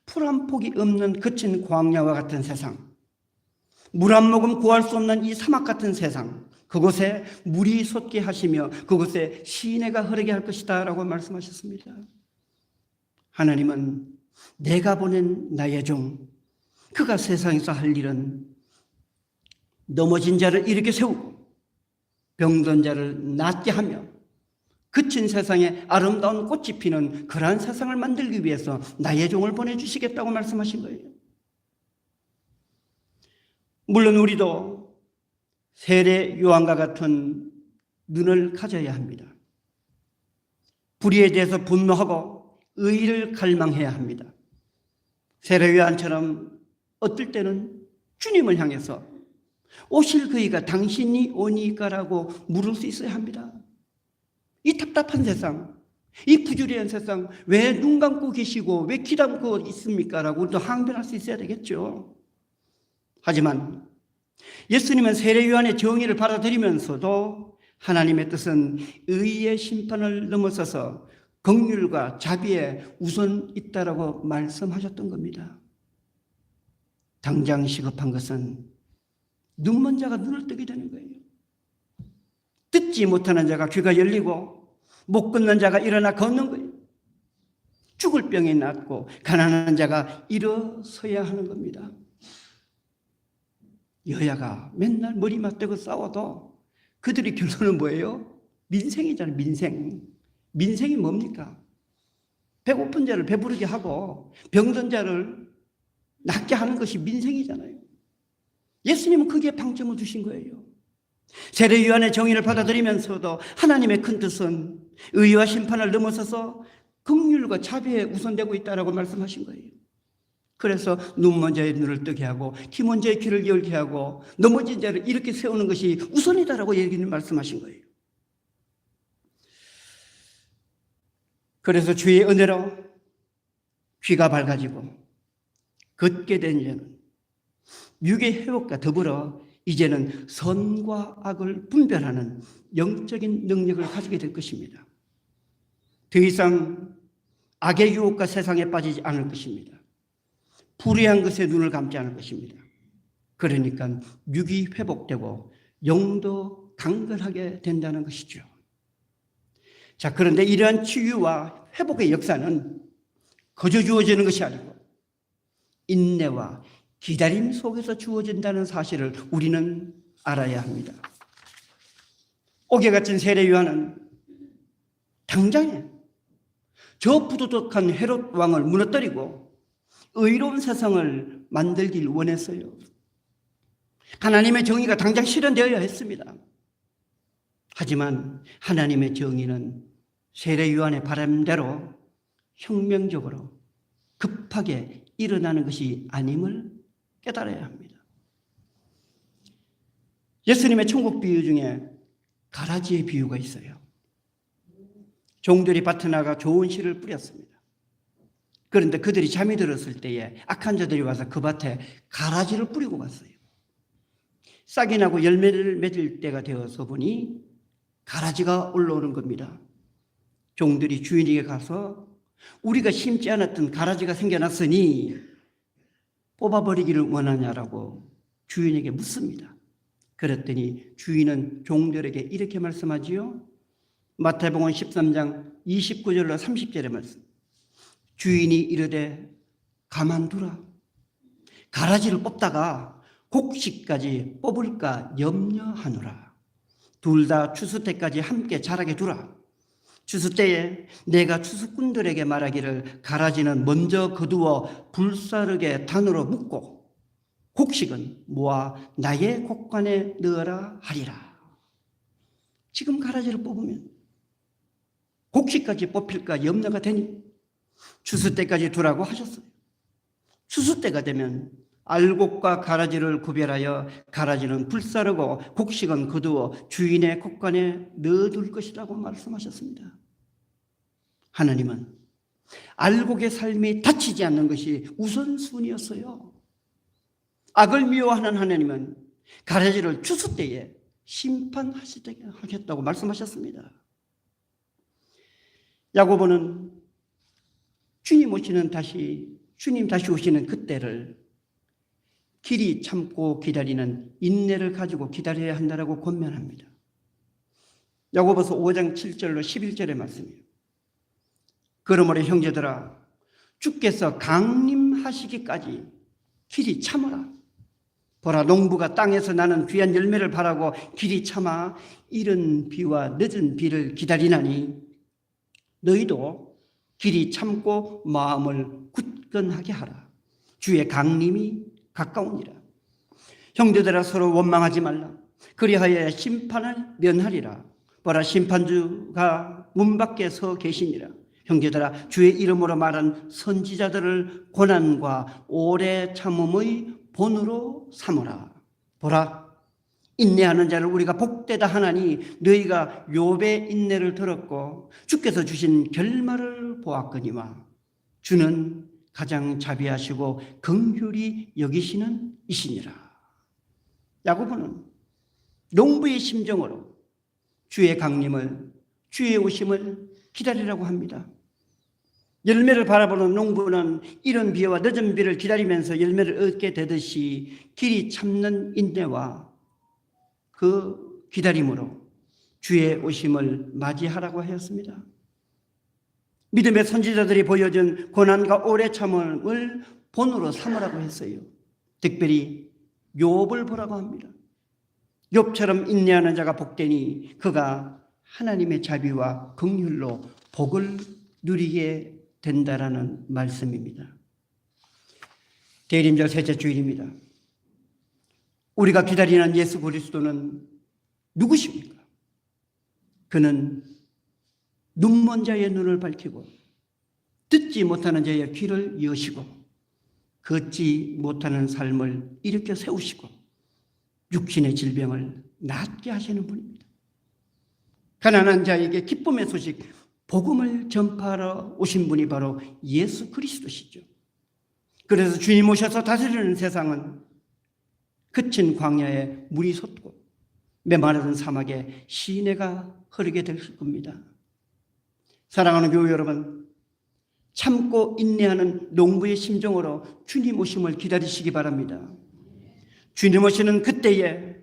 풀 한 폭이 없는 거친 광야와 같은 세상, 물 한 모금 구할 수 없는 이 사막 같은 세상, 그곳에 물이 솟게 하시며 그곳에 시내가 흐르게 할 것이다 라고 말씀하셨습니다. 하나님은 내가 보낸 나의 종, 그가 세상에서 할 일은 넘어진 자를 일으켜 세우고 병든 자를 낫게 하며 그친 세상에 아름다운 꽃이 피는 그러한 세상을 만들기 위해서 나의 종을 보내주시겠다고 말씀하신 거예요. 물론 우리도 세례 요한과 같은 눈을 가져야 합니다. 불의에 대해서 분노하고 의를 갈망해야 합니다. 세례 요한처럼 어떨 때는 주님을 향해서 오실 그이가 당신이 오니까라고 물을 수 있어야 합니다. 이 답답한 세상, 이 부주의한 세상, 왜 눈 감고 계시고 왜 귀 닫고 있습니까? 라고 또 항변할 수 있어야 되겠죠. 하지만 예수님은 세례 요한의 정의를 받아들이면서도 하나님의 뜻은 의의 심판을 넘어서서 긍휼과 자비에 우선 있다라고 말씀하셨던 겁니다. 당장 시급한 것은 눈먼 자가 눈을 뜨게 되는 거예요. 듣지 못하는 자가 귀가 열리고 못 걷는 자가 일어나 걷는 거예요. 죽을 병이 낫고 가난한 자가 일어서야 하는 겁니다. 여야가 맨날 머리 맞대고 싸워도 그들의 결론은 뭐예요? 민생이잖아요. 민생이 뭡니까? 배고픈 자를 배부르게 하고 병든 자를 낫게 하는 것이 민생이잖아요. 예수님은 거기에 방점을 두신 거예요. 세례요한의 정의를 받아들이면서도 하나님의 큰 뜻은 의와 심판을 넘어서서 긍휼과 자비에 우선되고 있다라고 말씀하신 거예요. 그래서 눈먼 자의 눈을 뜨게 하고 귀먼 자의 귀를 열게 하고 넘어진 자를 이렇게 세우는 것이 우선이다라고 예수님 말씀하신 거예요. 그래서 주의 은혜로 귀가 밝아지고 걷게 된 자는 육의 회복과 더불어 이제는 선과 악을 분별하는 영적인 능력을 가지게 될 것입니다. 더 이상 악의 유혹과 세상에 빠지지 않을 것입니다. 불의한 것에 눈을 감지 않을 것입니다. 그러니까 육이 회복되고 영도 강건하게 된다는 것이죠. 자, 그런데 이러한 치유와 회복의 역사는 거저 주어지는 것이 아니고 인내와 기다림 속에서 주어진다는 사실을 우리는 알아야 합니다. 옥에 갇힌 세례 요한은 당장에 저 부도덕한 헤롯 왕을 무너뜨리고 의로운 세상을 만들길 원했어요. 하나님의 정의가 당장 실현되어야 했습니다. 하지만 하나님의 정의는 세례 요한의 바람대로 혁명적으로 급하게 일어나는 것이 아님을 깨달아야 합니다. 예수님의 천국 비유 중에 가라지의 비유가 있어요. 종들이 밭에 나가 좋은 씨를 뿌렸습니다. 그런데 그들이 잠이 들었을 때에 악한 자들이 와서 그 밭에 가라지를 뿌리고 갔어요. 싹이 나고 열매를 맺을 때가 되어서 보니 가라지가 올라오는 겁니다. 종들이 주인에게 가서 우리가 심지 않았던 가라지가 생겨났으니 뽑아버리기를 원하냐라고 주인에게 묻습니다. 그랬더니 주인은 종들에게 이렇게 말씀하지요. 마태복음 13장 29절로 30절의 말씀. 주인이 이르되 가만두라. 가라지를 뽑다가 곡식까지 뽑을까 염려하노라. 둘 다 추수 때까지 함께 자라게 두라. 추수 때에 내가 추수꾼들에게 말하기를 가라지는 먼저 거두어 불사르게 단으로 묶고 곡식은 모아 나의 곡간에 넣어라 하리라. 지금 가라지를 뽑으면 곡식까지 뽑힐까 염려가 되니 추수 때까지 두라고 하셨어요. 추수 때가 되면 알곡과 가라지를 구별하여 가라지는 불사르고 곡식은 거두어 주인의 곡간에 넣어둘 것이라고 말씀하셨습니다. 하나님은 알곡의 삶이 다치지 않는 것이 우선순위였어요. 악을 미워하는 하나님은 가라지를 추수 때에 심판하겠다고 말씀하셨습니다. 야고보는 주님 다시 오시는 그때를 길이 참고 기다리는 인내를 가지고 기다려야 한다라고 권면합니다. 야고보서 5장 7절로 11절의 말씀이에요. 그러므로 형제들아 주께서 강림하시기까지 길이 참으라. 보라 농부가 땅에서 나는 귀한 열매를 바라고 길이 참아 이른 비와 늦은 비를 기다리나니 너희도 길이 참고 마음을 굳건하게 하라. 주의 강림이 가까우니라. 형제들아 서로 원망하지 말라. 그리하여 심판을 면하리라. 보라 심판주가 문 밖에 서 계시니라. 형제들아 주의 이름으로 말한 선지자들을 고난과 오래 참음의 본으로 삼으라. 보라 인내하는 자를 우리가 복되다 하나니 너희가 욥의 인내를 들었고 주께서 주신 결말을 보았거니와 주는 가장 자비하시고 긍휼히 여기시는 이시니라. 야고보는 농부의 심정으로 주의 강림을 주의 오심을 기다리라고 합니다. 열매를 바라보는 농부는 이른 비와 늦은 비를 기다리면서 열매를 얻게 되듯이 길이 참는 인내와 그 기다림으로 주의 오심을 맞이하라고 하였습니다. 믿음의 선지자들이 보여준 고난과 오래 참음을 본으로 삼으라고 했어요. 특별히 욥을 보라고 합니다. 욥처럼 인내하는 자가 복되니 그가 하나님의 자비와 긍휼로 복을 누리게 된다라는 말씀입니다. 대림절 셋째 주일입니다. 우리가 기다리는 예수 그리스도는 누구십니까? 그는 눈먼 자의 눈을 밝히고 듣지 못하는 자의 귀를 여시고 걷지 못하는 삶을 일으켜 세우시고 육신의 질병을 낫게 하시는 분입니다. 가난한 자에게 기쁨의 소식, 복음을 전파하러 오신 분이 바로 예수 그리스도시죠. 그래서 주님 오셔서 다스리는 세상은 그친 광야에 물이 솟고 메마른 사막에 시내가 흐르게 될 겁니다. 사랑하는 교회 여러분, 참고 인내하는 농부의 심정으로 주님 오심을 기다리시기 바랍니다. 주님 오시는 그때에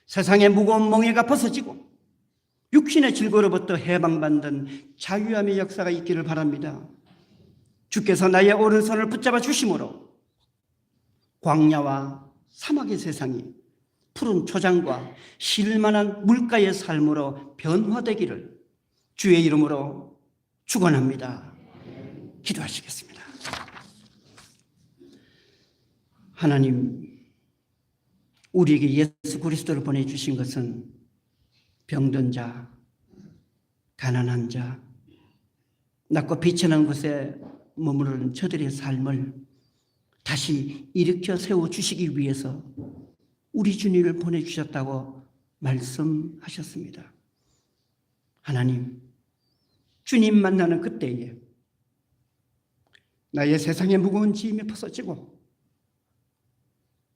세상의 무거운 멍에가 벗어지고 육신의 질고로부터 해방받는 자유함의 역사가 있기를 바랍니다. 주께서 나의 오른손을 붙잡아 주심으로 광야와 사막의 세상이 푸른 초장과 쉴만한 물가의 삶으로 변화되기를 주의 이름으로 축원합니다. 기도하시겠습니다. 하나님, 우리에게 예수 그리스도를 보내주신 것은 병든 자, 가난한 자, 낮고 비천한 곳에 머무르는 저들의 삶을 다시 일으켜 세워주시기 위해서 우리 주님을 보내주셨다고 말씀하셨습니다. 하나님, 주님 만나는 그때에 나의 세상의 무거운 짐이 벗어지고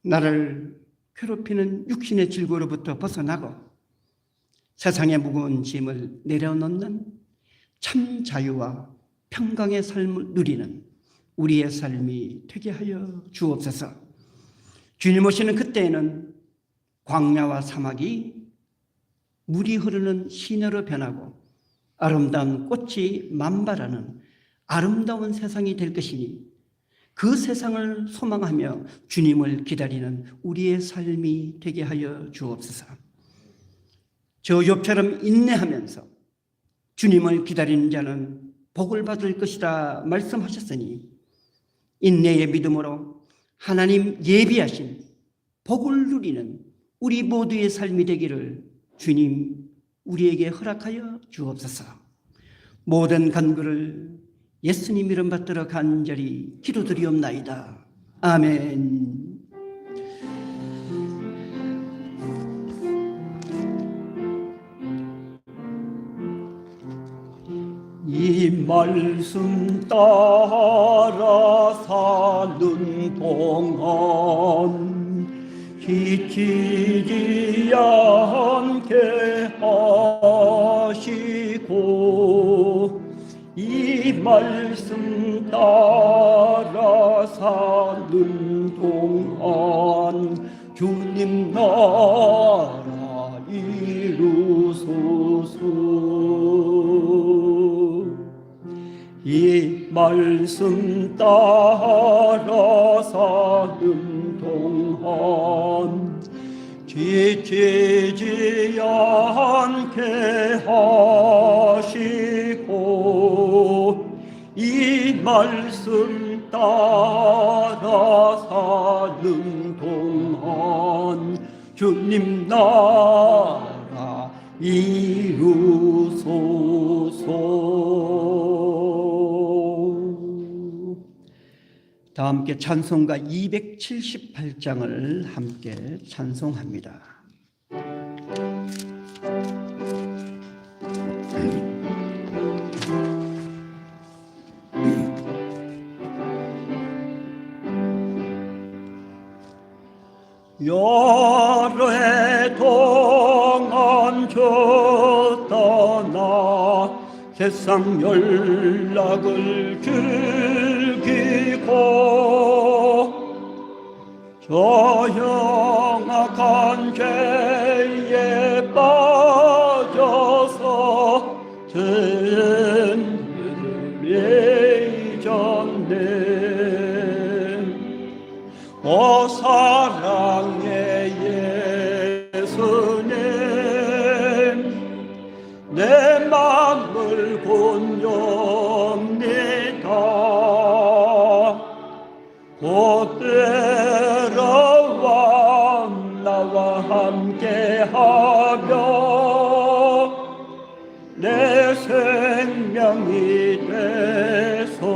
나를 괴롭히는 육신의 질고로부터 벗어나고 세상의 무거운 짐을 내려놓는 참 자유와 평강의 삶을 누리는 우리의 삶이 되게 하여 주옵소서. 주님 오시는 그때에는 광야와 사막이 물이 흐르는 시내로 변하고 아름다운 꽃이 만발하는 아름다운 세상이 될 것이니 그 세상을 소망하며 주님을 기다리는 우리의 삶이 되게 하여 주옵소서. 저 욥처럼 인내하면서 주님을 기다리는 자는 복을 받을 것이다 말씀하셨으니 인내의 믿음으로 하나님 예비하신 복을 누리는 우리 모두의 삶이 되기를 주님 우리에게 허락하여 주옵소서. 모든 간구를 예수님 이름 받들어 간절히 기도드리옵나이다. 아멘. 이 말씀 따라 사는 동안 지치지 않게 하시고 이 말씀 따라 사는 동안 주님 나라 이루소서. 이 말씀 따라 사는 동안 지치지 않게 하시고 이 말씀 따라 사는 동안 주님 나라 이루소서. 다 함께 찬송가 278장을 함께 찬송합니다. 여러 해 동안 저 떠나 세상 연락을 즐기고 저 영악한 죄에 빠져서 죄를 잊었네. 오 사랑의 예수님, 내 맘을 본영니다. 곧 들어와 나와 함께하며 내 생명이 되소서.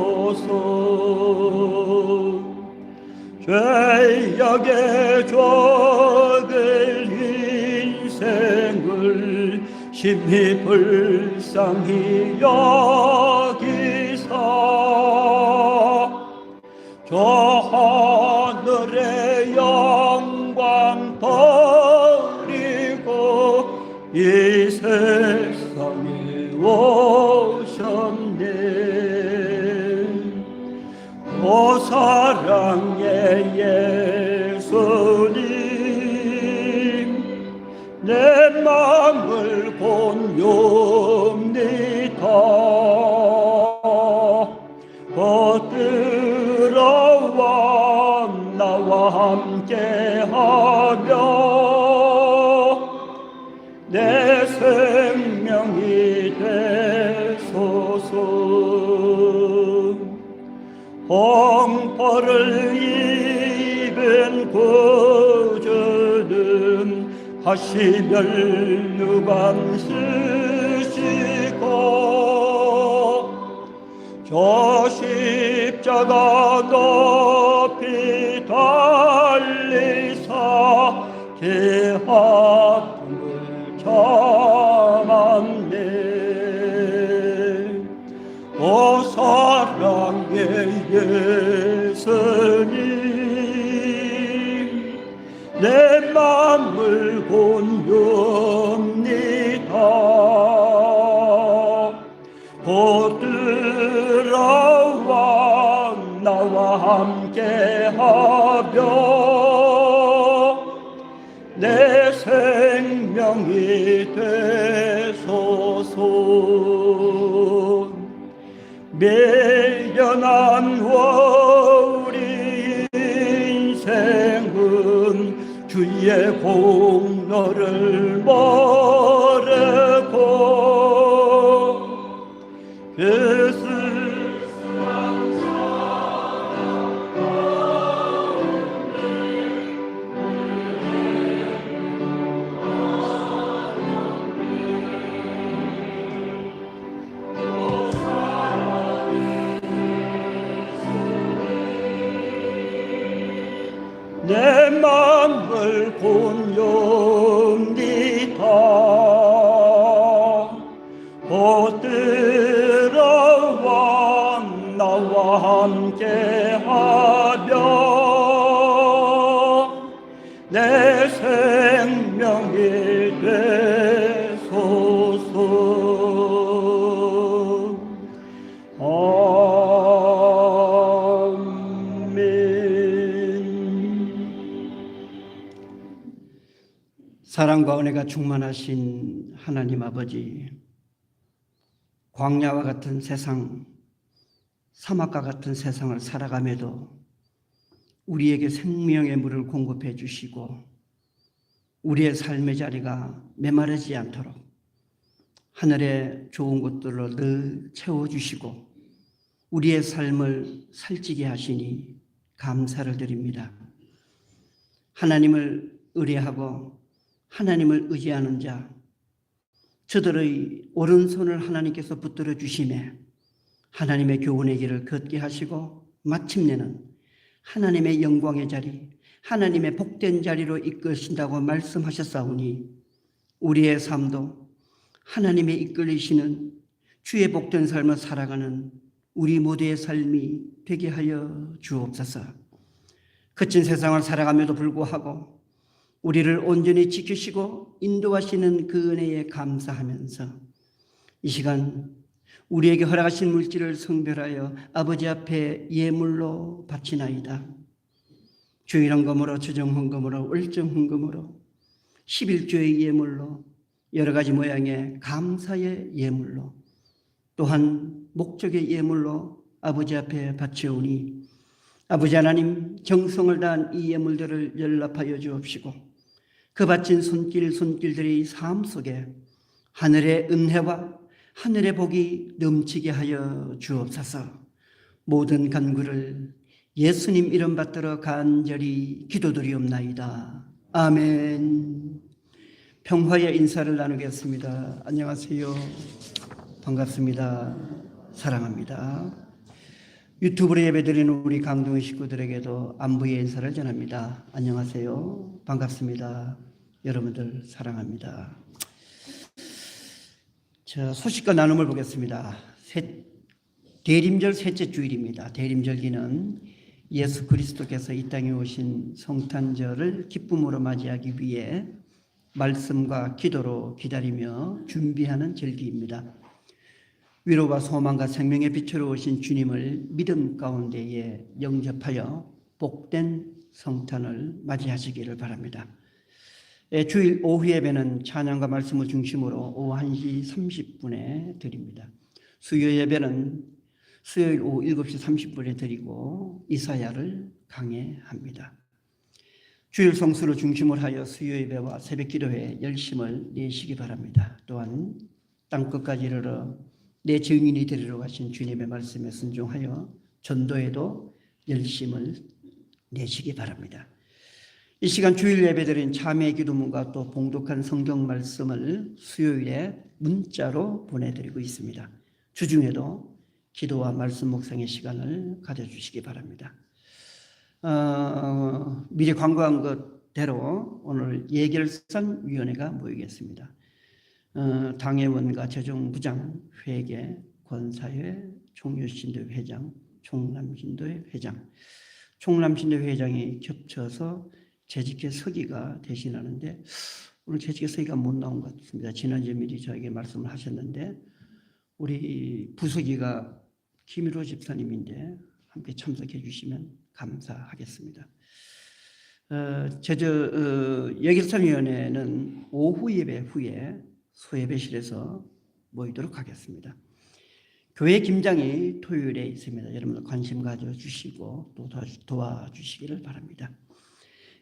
죄악의 족을 인생을 심히 불쌍히 여기사 저 하늘의 영광 버리고 이 세상에 오셨네. 오 사랑의 예수님, 내 맘을 본용니다. 곧 들어와 나와 함께하며 내 생명이 되소서. 홍포를 입은 구주는 하시면류관 쓰시고 저 십자가 높이 달리사 제 아픔을 참았네. 오 사랑의 예수님, 내 맘을 본용니다. 곧 들어와 나와 함께하며 내 생명이 되소서. 미련한 우리 인생은 주의 공로를 모르고 그 세상 내 맘을 본용니다. 곧 들어와 나와 함께하며 내 생명이 되소서. 사랑과 은혜가 충만하신 하나님 아버지, 광야와 같은 세상, 사막과 같은 세상을 살아가며도 우리에게 생명의 물을 공급해 주시고 우리의 삶의 자리가 메마르지 않도록 하늘의 좋은 것들로 늘 채워주시고 우리의 삶을 살찌게 하시니 감사를 드립니다. 하나님을 의뢰하고 하나님을 의지하는 자, 저들의 오른손을 하나님께서 붙들어 주시매 하나님의 교훈의 길을 걷게 하시고 마침내는 하나님의 영광의 자리, 하나님의 복된 자리로 이끄신다고 말씀하셨사오니 우리의 삶도 하나님의 이끌리시는 주의 복된 삶을 살아가는 우리 모두의 삶이 되게 하여 주옵소서. 거친 세상을 살아가며도 불구하고 우리를 온전히 지키시고 인도하시는 그 은혜에 감사하면서 이 시간 우리에게 허락하신 물질을 성별하여 아버지 앞에 예물로 바치나이다. 주일헌금으로, 주정헌금으로, 월정헌금으로, 11조의 예물로, 여러 가지 모양의 감사의 예물로, 또한 목적의 예물로 아버지 앞에 바치오니 아버지 하나님, 정성을 다한 이 예물들을 연락하여 주옵시고 그 바친 손길들의 삶 속에 하늘의 은혜와 하늘의 복이 넘치게 하여 주옵소서. 모든 간구를 예수님 이름 받들어 간절히 기도드리옵나이다. 아멘. 평화의 인사를 나누겠습니다. 안녕하세요. 반갑습니다. 사랑합니다. 유튜브로 예배드리는 우리 강동희 식구들에게도 안부의 인사를 전합니다. 안녕하세요. 반갑습니다. 여러분들 사랑합니다. 자, 소식과 나눔을 보겠습니다. 대림절 셋째 주일입니다. 대림절기는 예수 그리스도께서 이 땅에 오신 성탄절을 기쁨으로 맞이하기 위해 말씀과 기도로 기다리며 준비하는 절기입니다. 위로와 소망과 생명의 빛으로 오신 주님을 믿음 가운데에 영접하여 복된 성탄을 맞이하시기를 바랍니다. 주일 오후 예배는 찬양과 말씀을 중심으로 오후 1시 30분에 드립니다. 수요 예배는 수요일 오후 7시 30분에 드리고 이사야를 강해합니다. 주일 성수를 중심으로 하여 수요 예배와 새벽 기도회에 열심을 내시기 바랍니다. 또한 땅끝까지 이르러 내 증인이 되리러 가신 주님의 말씀에 순종하여 전도에도 열심을 내시기 바랍니다. 이 시간 주일 예배드린 참회 기도문과 또 봉독한 성경 말씀을 수요일에 문자로 보내드리고 있습니다. 주중에도 기도와 말씀 묵상의 시간을 가져주시기 바랍니다. 미리 광고한 것대로 오늘 예결산위원회가 모이겠습니다. 당회원과 재정부장, 회계, 권사회, 총유신도회 회장, 총남신도회 회장, 총남신도회 회장이 겹쳐서 재직회 서기가 대신하는데 오늘 재직회 서기가 못 나온 것 같습니다. 지난주에 미리 저에게 말씀을 하셨는데 우리 부서기가 김일호 집사님인데 함께 참석해 주시면 감사하겠습니다. 예결산위원회는 오후 예배 후에 소예배실에서 모이도록 하겠습니다. 교회 김장이 토요일에 있습니다. 여러분들 관심 가져주시고 또 도와주시기를 바랍니다.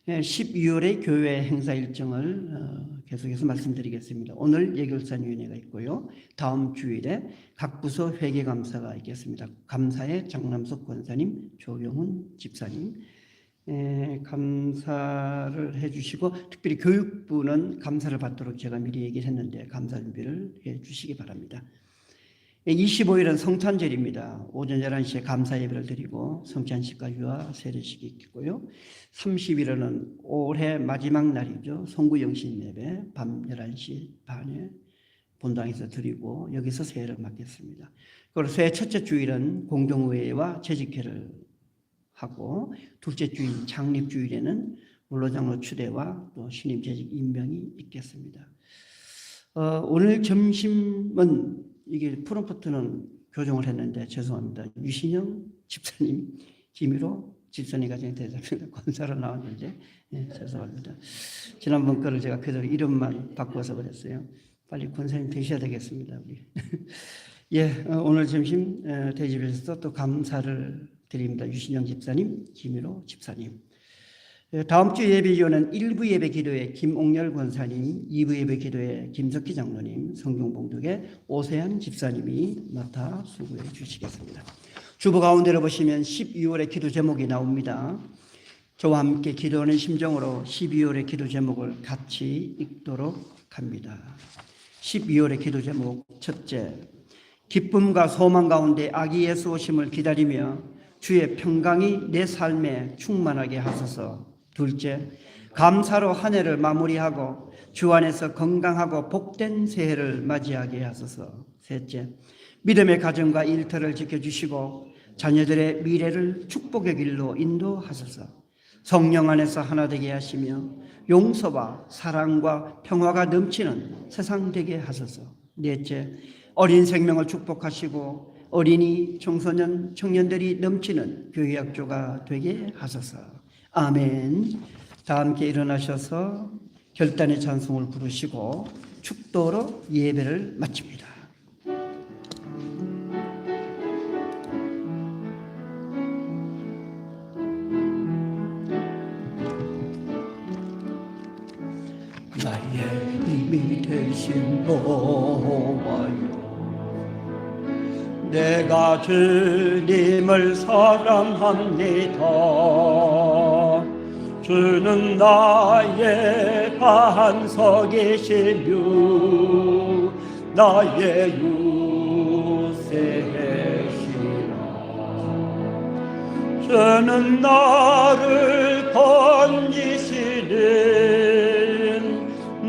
12월의 교회 행사 일정을 계속해서 말씀드리겠습니다. 오늘 예결산위원회가 있고요. 다음 주일에 각 부서 회계감사가 있겠습니다. 감사의 장남석 권사님, 조용훈 집사님 감사를 해주시고 특별히 교육부는 감사를 받도록 제가 미리 얘기를 했는데 감사 준비를 해주시기 바랍니다. 25일은 성탄절입니다. 오전 11시에 감사 예배를 드리고 성찬식과 유아 세례식이 있고요. 30일은 올해 마지막 날이죠. 송구영신 예배 밤 11시 반에 본당에서 드리고 여기서 세례를 맡겠습니다. 그리고 새해 첫째 주일은 공동의회와 재직회를 하고 둘째 주일 창립주일에는 물로장로 추대와 또 신임 재직 임명이 있겠습니다. 오늘 점심은 이게 프롬프트는 교정을 했는데 죄송합니다. 유신영 집사님, 김일호 집사님 가정의 대사입니다. 권사로 나왔는데 죄송합니다. 지난번 거를 제가 그대로 이름만 바꿔서 그랬어요. 빨리 권사님 되셔야 되겠습니다. 우리. 오늘 점심 대집에서도 또 감사를 드립니다. 유신영 집사님, 김일호 집사님. 다음 주 예배위원은 1부 예배 기도회 김옥열 권사님, 2부 예배 기도회 김석희 장로님, 성경봉독에 오세한 집사님이 맡아 수고해 주시겠습니다. 주보 가운데로 보시면 12월의 기도 제목이 나옵니다. 저와 함께 기도하는 심정으로 12월의 기도 제목을 같이 읽도록 합니다. 12월의 기도 제목 첫째, 기쁨과 소망 가운데 아기 예수 오심을 기다리며 주의 평강이 내 삶에 충만하게 하소서. 둘째, 감사로 한 해를 마무리하고 주 안에서 건강하고 복된 새해를 맞이하게 하소서. 셋째, 믿음의 가정과 일터를 지켜주시고 자녀들의 미래를 축복의 길로 인도하소서. 성령 안에서 하나 되게 하시며 용서와 사랑과 평화가 넘치는 세상 되게 하소서. 넷째, 어린 생명을 축복하시고 어린이, 청소년, 청년들이 넘치는 교회 학교가 되게 하소서. 아멘. 다 함께 일어나셔서 결단의 찬송을 부르시고 축도로 예배를 마칩니다. 나의 힘이 되신 여호와여, 내가 주님을 사랑합니다. 주는 나의 반석이시며 나의 유세시라. 주는 나를 건지시는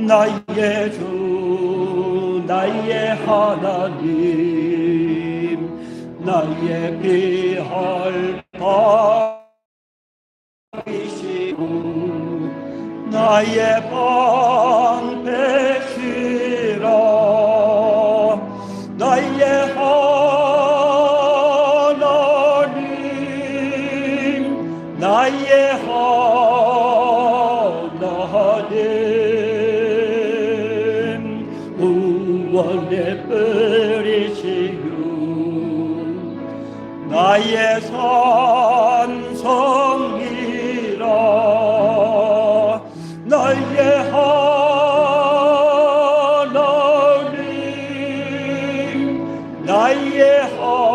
나의 주, 나의 하나님, 나의 피할 방이시고 나의 방패시라. 나의 하나님, 나의 하나님, 구원의 뿌리시요 나의 산성이라. 나의 하나님, 나의 하나님,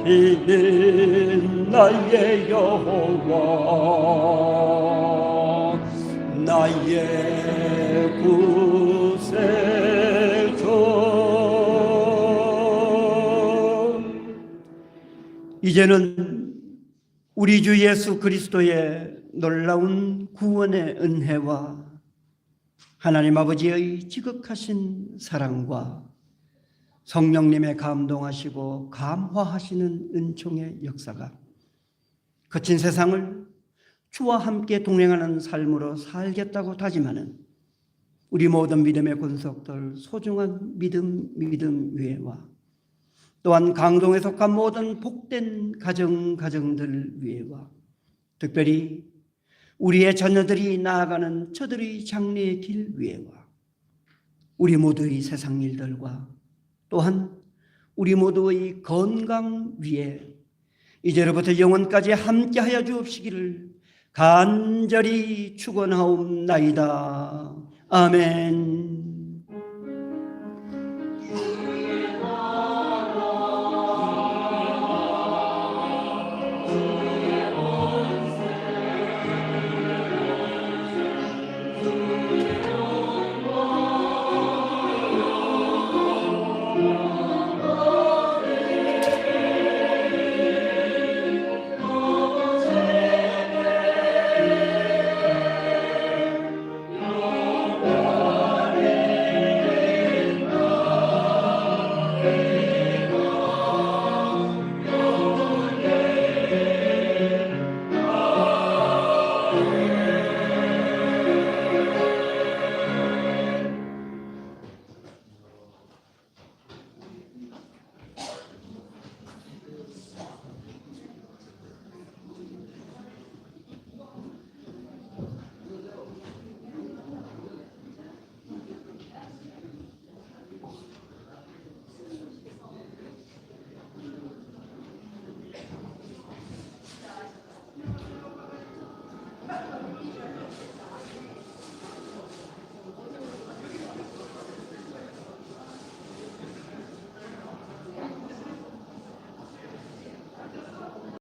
기는 나의 여호와, 나의 구세주. 이제는 우리 주 예수 그리스도의 놀라운 구원의 은혜와 하나님 아버지의 지극하신 사랑과 성령님의 감동하시고 감화하시는 은총의 역사가 거친 세상을 주와 함께 동행하는 삶으로 살겠다고 다짐하는 우리 모든 믿음의 권속들, 소중한 믿음 위에와 또한 강동에 속한 모든 복된 가정들 위에와 특별히 우리의 자녀들이 나아가는 저들의 장래의 길 위에와 우리 모두의 세상 일들과 또한 우리 모두의 건강 위에 이제로부터 영원까지 함께하여 주옵시기를 간절히 축원하옵나이다. 아멘.